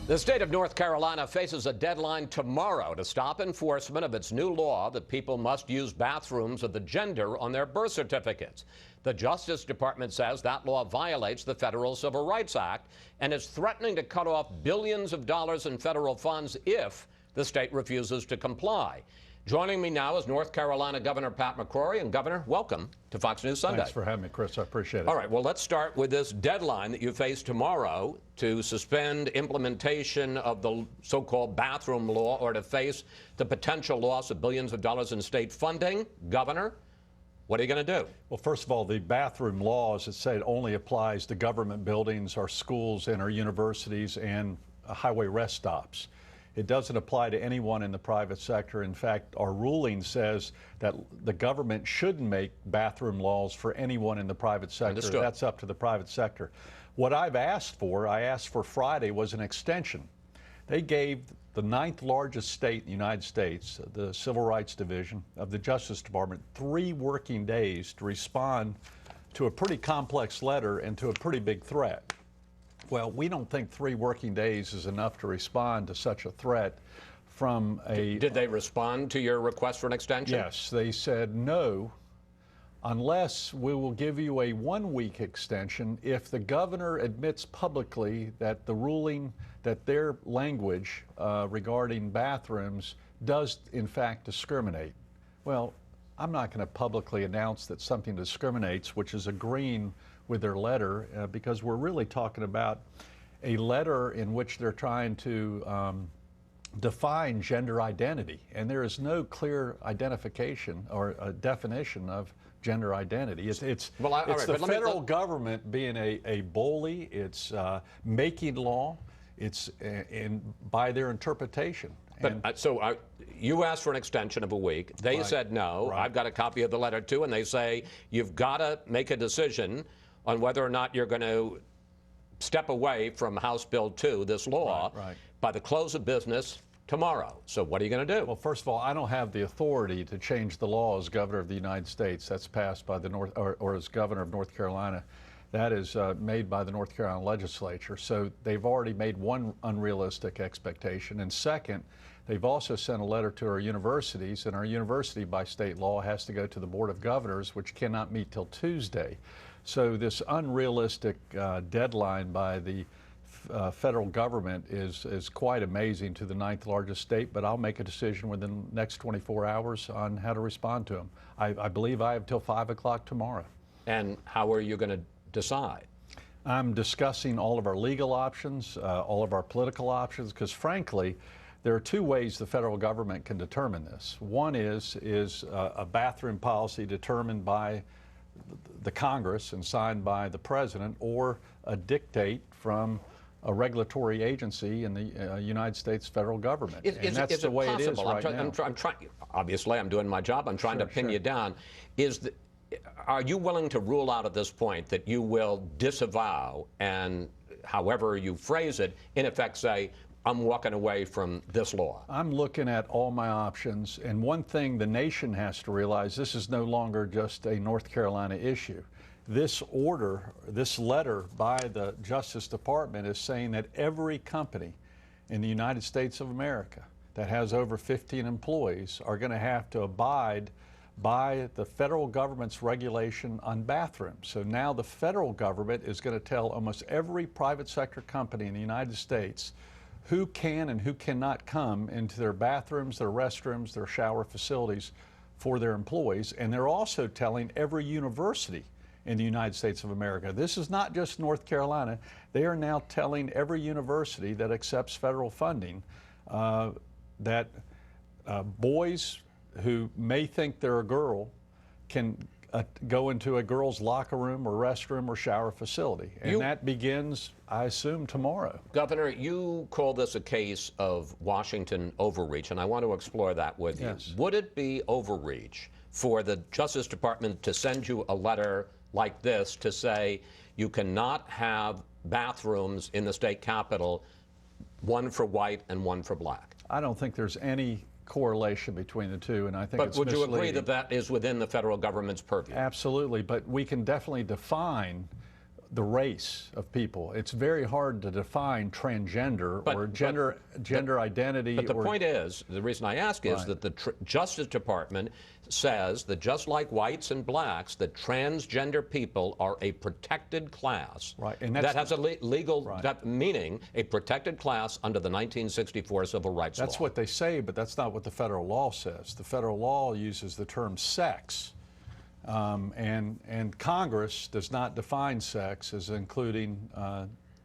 The state of North Carolina faces a deadline tomorrow to stop enforcement of its new law that people must use bathrooms of the gender on their birth certificates. The Justice Department says that law violates the Federal Civil Rights Act and is threatening to cut off billions of dollars in federal funds if the state refuses to comply. Joining me now is North Carolina Governor Pat McCrory. And Governor, welcome to Fox News Sunday. Thanks for having me, Chris. I appreciate it. All right, well, let's start with this deadline that you face tomorrow to suspend implementation of the so-called bathroom law or to face the potential loss of billions of dollars in state funding. Governor, what are you going to do? Well, first of all, the bathroom law, as it said, only applies to government buildings, our schools, and our universities and highway rest stops. It doesn't apply to anyone in the private sector. In fact, our ruling says that the government shouldn't make bathroom laws for anyone in the private sector. Understood. That's up to the private sector. What I asked for Friday, was an extension. They gave the 9th largest state in the United States, the Civil Rights Division of the Justice Department, 3 working days to respond to a pretty complex letter and to a pretty big threat. Well, we don't think 3 working days is enough to respond to such a threat from a... Did they respond to your request for an extension? Yes, they said no, unless we will give you a 1-week extension if the governor admits publicly that the ruling, that their language regarding bathrooms does in fact discriminate. Well, I'm not going to publicly announce that something discriminates, which is agreeing with their letter, because we're really talking about a letter in which they're trying to define gender identity, and there is no clear identification or a definition of gender identity. It's the federal government being a bully. It's making law. It's by their interpretation. But you asked for an extension of a week. They said no. I've got a copy of the letter too, and they say you've got to make a decision on whether or not you're going to step away from House Bill 2, this law, by the close of business tomorrow. So what are you going to do? Well, first of all, I don't have the authority to change the law as governor of the United States. That's passed by the or as governor of North Carolina. That is made by the North Carolina legislature. So they've already made one unrealistic expectation. And second, they've also sent a letter to our universities, and our university by state law has to go to the Board of Governors, which cannot meet till Tuesday. So this unrealistic deadline by the federal government is quite amazing to the 9th largest state, but I'll make a decision within the next 24 hours on how to respond to them. I believe I have till 5 o'clock tomorrow. And how are you going to decide? I'm discussing all of our legal options, all of our political options, because frankly, there are 2 ways the federal government can determine this. One is a bathroom policy determined by the Congress and signed by the president, or a dictate from a regulatory agency in the United States federal government. And that's the way it is right now. Obviously, I'm doing my job. I'm trying to pin you down. Are you willing to rule out at this point that you will disavow and, however you phrase it, in effect say, I'm walking away from this law? I'm looking at all my options, and one thing the nation has to realize, this is no longer just a North Carolina issue. This order, this letter by the Justice Department is saying that every company in the United States of America that has over 15 employees are going to have to abide by the federal government's regulation on bathrooms. So now the federal government is going to tell almost every private sector company in the United States who can and who cannot come into their bathrooms, their restrooms, their shower facilities for their employees. And they're also telling every university in the United States of America. This is not just North Carolina. They are now telling every university that accepts federal funding that boys who may think they're a girl can go into a girl's locker room or restroom or shower facility. And that begins, I assume, tomorrow. Governor, you call this a case of Washington overreach, and I want to explore that with you. Would it be overreach for the Justice Department to send you a letter like this to say you cannot have bathrooms in the state capitol, one for white and one for black? I don't think there's any correlation between the two, and I think it's misleading. But would you agree that that is within the federal government's purview? Absolutely, but we can definitely define the race of people. It's very hard to define transgender or gender identity. But the point is, the reason I ask is Right. that the Justice Department says that just like whites and blacks, that transgender people are a protected class. Right, and that has a legal Right. meaning, a protected class under the 1964 Civil Rights Law. That's what they say, but that's not what the federal law says. The federal law uses the term sex, and Congress does not define sex as including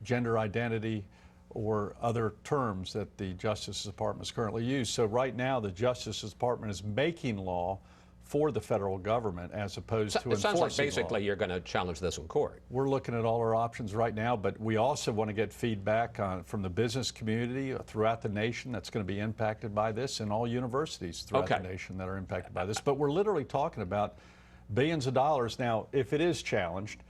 gender identity or other terms that the Justice Department is currently used. So right now, the Justice Department is making law for the federal government as opposed to enforcing It sounds like basically law. you're going to challenge this in court. We're looking at all our options right now, but we also want to get feedback from the business community throughout the nation that's going to be impacted by this, and all universities throughout the nation that are impacted by this. But we're literally talking about billions of dollars. Now, if it is challenged,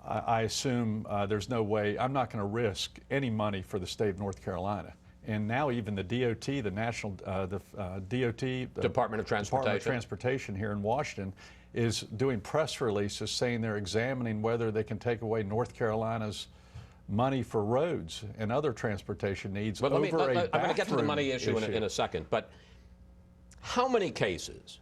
I assume there's no way, I'm not going to risk any money for the state of North Carolina. And now even the DOT, the National, DOT, the Department of Transportation here in Washington, is doing press releases saying they're examining whether they can take away North Carolina's money for roads and other transportation needs But over I'm going to get to the money issue. in a second. But how many cases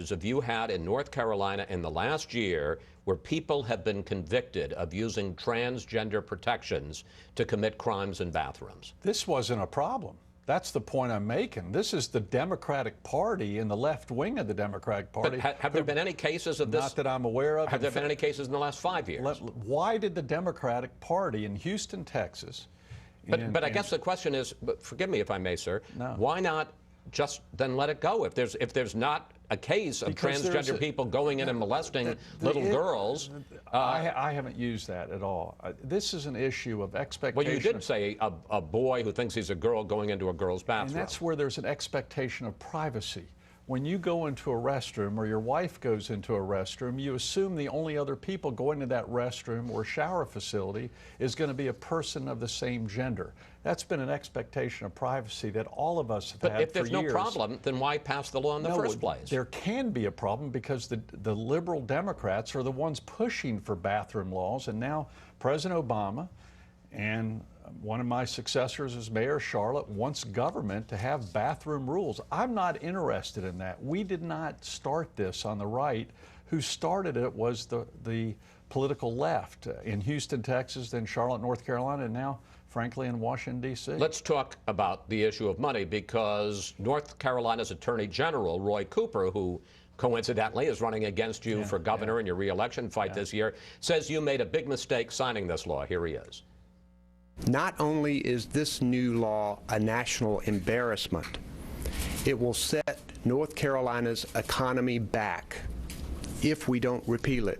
have you had in North Carolina in the last year where people have been convicted of using transgender protections to commit crimes in bathrooms? This wasn't a problem. That's the point I'm making. This is the Democratic Party and the left wing of the Democratic Party. But have there been any cases of this? Not that I'm aware of. Have there been any cases in the last 5 years? Why did the Democratic Party in Houston, Texas? But I guess the question is, forgive me if I may, sir, No. why not just then let it go? If there's not a case of Because transgender people going in and molesting little girls. I haven't used that at all. This is an issue of expectation. Well, you did say a boy who thinks he's a girl going into a girl's bathroom. And that's where there's an expectation of privacy. When you go into a restroom or your wife goes into a restroom, you assume the only other people going to that restroom or shower facility is going to be a person of the same gender. That's been an expectation of privacy that all of us have had for years. But if there's no problem, then why pass the law in the first place? There can be a problem because the liberal Democrats are the ones pushing for bathroom laws, and now President Obama and one of my successors as mayor of Charlotte wants government to have bathroom rules. I'm not interested in that. We did not start this on the right. Who started it was the political left in Houston, Texas, then Charlotte, North Carolina, and now, frankly, in Washington, D.C. Let's talk about the issue of money, because North Carolina's Attorney General, Roy Cooper, who coincidentally is running against you for governor in your re-election fight this year, says you made a big mistake signing this law. Here he is. Not only is this new law a national embarrassment, it will set North Carolina's economy back if we don't repeal it.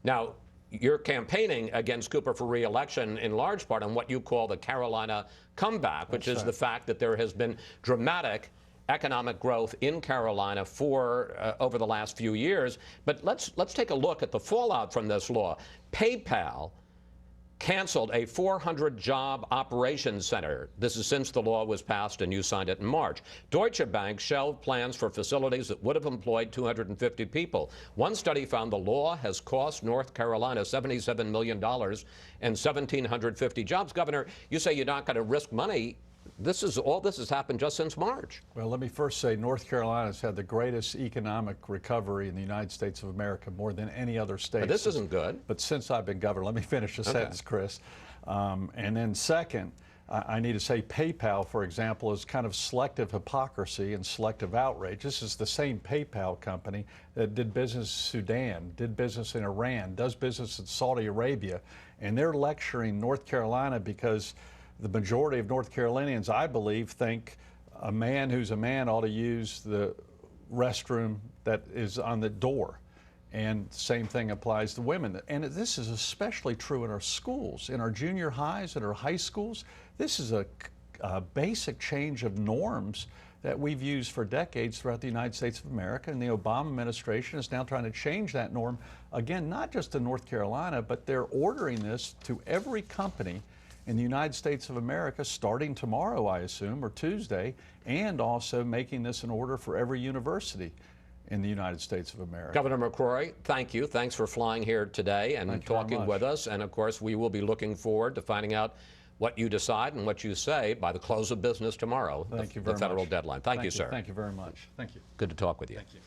Now, you're campaigning against Cooper for re-election in large part on what you call the Carolina comeback, which is the fact that there has been dramatic economic growth in Carolina for over the last few years. But let's take a look at the fallout from this law. PayPal canceled a 400-job operations center. This is since the law was passed and you signed it in March. Deutsche Bank shelved plans for facilities that would have employed 250 people. One study found the law has cost North Carolina $77 million and 1,750 jobs. Governor, you say you're not going to risk money. All this has happened just since March. Well, let me first say North Carolina's had the greatest economic recovery in the United States of America, more than any other state. But this isn't good. But since I've been governor, let me finish the sentence, Chris. And then second, I need to say PayPal, for example, is kind of selective hypocrisy and selective outrage. This is the same PayPal company that did business in Sudan, did business in Iran, does business in Saudi Arabia, and they're lecturing North Carolina because the majority of North Carolinians, I believe, think a man who's a man ought to use the restroom that is on the door. And same thing applies to women. And this is especially true in our schools, in our junior highs and our high schools. This is a basic change of norms that we've used for decades throughout the United States of America. And the Obama administration is now trying to change that norm, again, not just in North Carolina, but they're ordering this to every company in the United States of America starting tomorrow, I assume, or Tuesday, and also making this an order for every university. in the United States of America. Governor McCrory, thank you. Thanks for flying here today and Thank you very talking much. with us. And of course, we will be looking forward to finding out what you decide and what you say by the close of business tomorrow, Thank you the very federal much. deadline. Thank you, sir. Thank you very much. Thank you. Good to talk with you. Thank you.